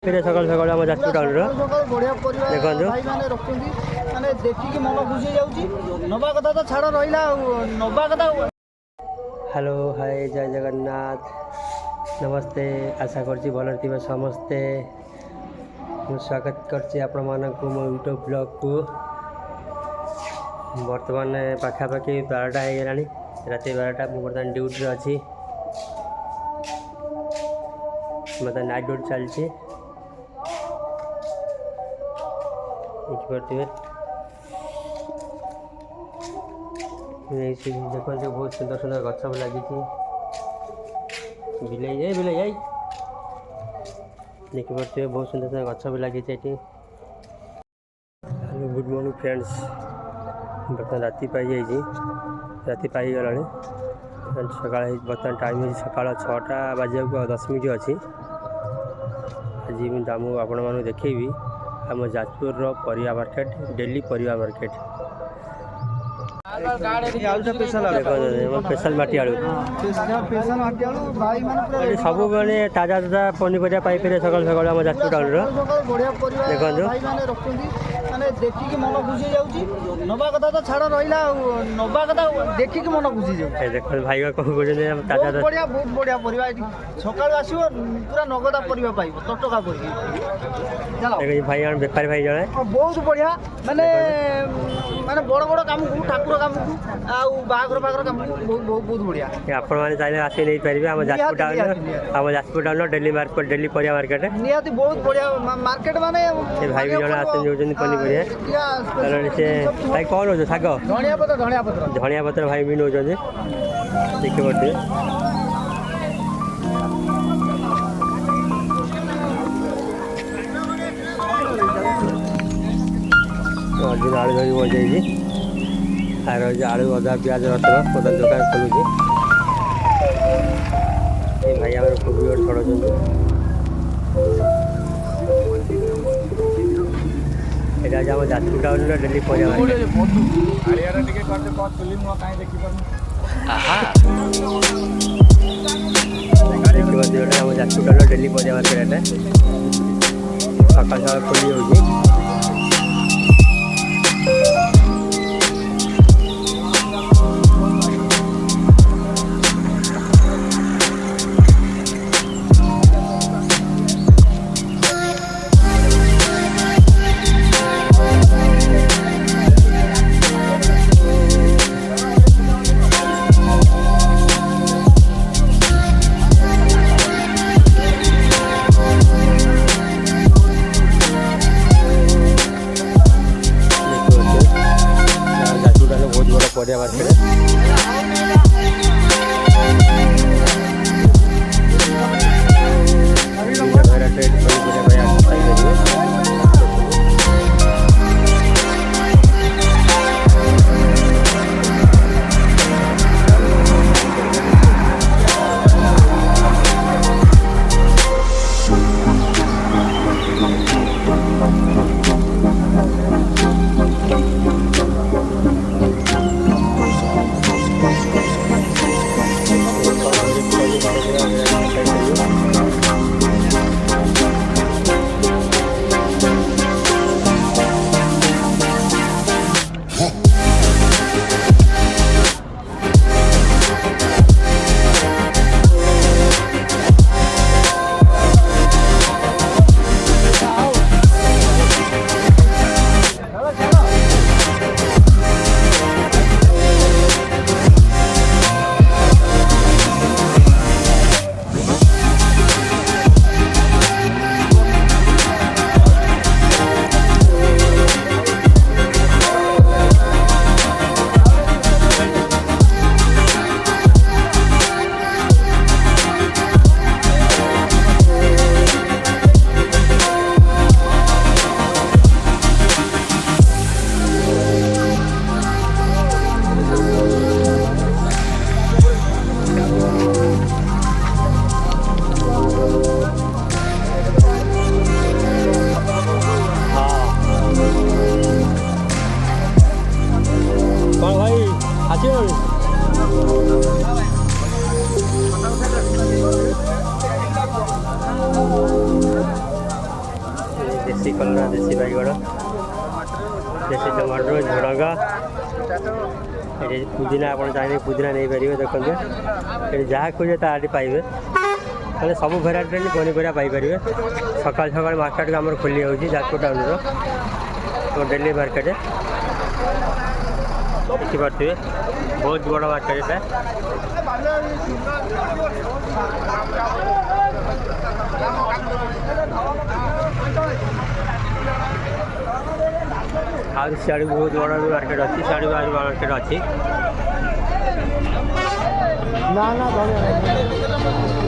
फिर सकाल सकाल आम जाजपुर टाउन बढ़िया परिवार भाई माने रखुंदी माने देखिकी मन खुशी जाउची नबा कथा तो छाड़ रहिला नबा कथा। हेलो हाय जय जगन्नाथ नमस्ते आशा करछि भल थिबे समस्ते। मु स्वागत करछि आपण मानकु मो यूट्यूब ब्लॉग को। वर्तमान पाखापाखि 12टा हो गलानी राति 12टा मु बर्तमान ड्यूटी अच्छी मतलब नाइट ड्यूटी चलती देखिए देखते बहुत सुंदर सुंदर गछ लगी बिलई जाए देखिए बहुत सुंदर सुंदर गछ भी लगी। हेलो गुड मॉर्निंग फ्रेंड्स बर्तमान राति पाई राति पाई गला सका बर्तमान टाइम सका 6टा बाजा 10 मिनट अच्छी। आज मुझे आपण मानू देखेबी आम जाजपुर परिया मार्केट डेली परिया मार्केट स्पेशल माटी आलू सब मैंने ताजा ताजा पनीपरिया पाइपर सका सका आम जाजपुर टाउन देखो माने देखिकी मन खुशी जाउची नबा कथा तो छाड़ रहिला नबा कथा देखिकी मन खुशी जाउची। देखो भाई कौन बोलते ताजा बहुत बढ़िया परिवा सकाल आसो पूरा नगदा परिवा पाइब तटका परिवा चलो भाई बेपारी भाई जड़े बहुत बढ़िया माने माने बड़ बड़ काम को ठाकुर काम को आउ बागर बागर काम को बहुत बढ़िया आपण माने चाहे आसी नहीं पारिबे हम Jajpur town daily market daily परिया मार्केट नियाती बहुत बढ़िया मार्केट माने ए भाई भी जड़े आसे जोजन पनीपरिया कारण से भाई कौन हो साग धनिया पत्र भाई भी नौ देखिए पड़ते अर्जुन आलू धरी बजाई आर आलू अदा प्याज रसुण प्रधान दुकान खोलुचे भाई आम कोबी छड़ा ये आम जाजपुर टाउन डेली परिया आम जाजपुर टाउन डेली परिया मार्केट सकाल सकाल खोली हो परिया मार्केट देसी कलरा देसी बैगण देसी टमाटर झुड़ंग ये पुदीना आप चाहिए पुदीना नहीं पारे देखते ये जहाँ खोजे ताकि पाइबे मैंने सब भेराइटी पनीपरिया पाइपर सका सका मार्केट आम खोली जाऊँगी जाजपुर टाउन डेली मार्केट देखिपे बहुत बड़ मार्केट एटा आज सियाड़ बहुत बड़ा मार्केट अच्छी सियाड़ मार्केट अच्छी ना ना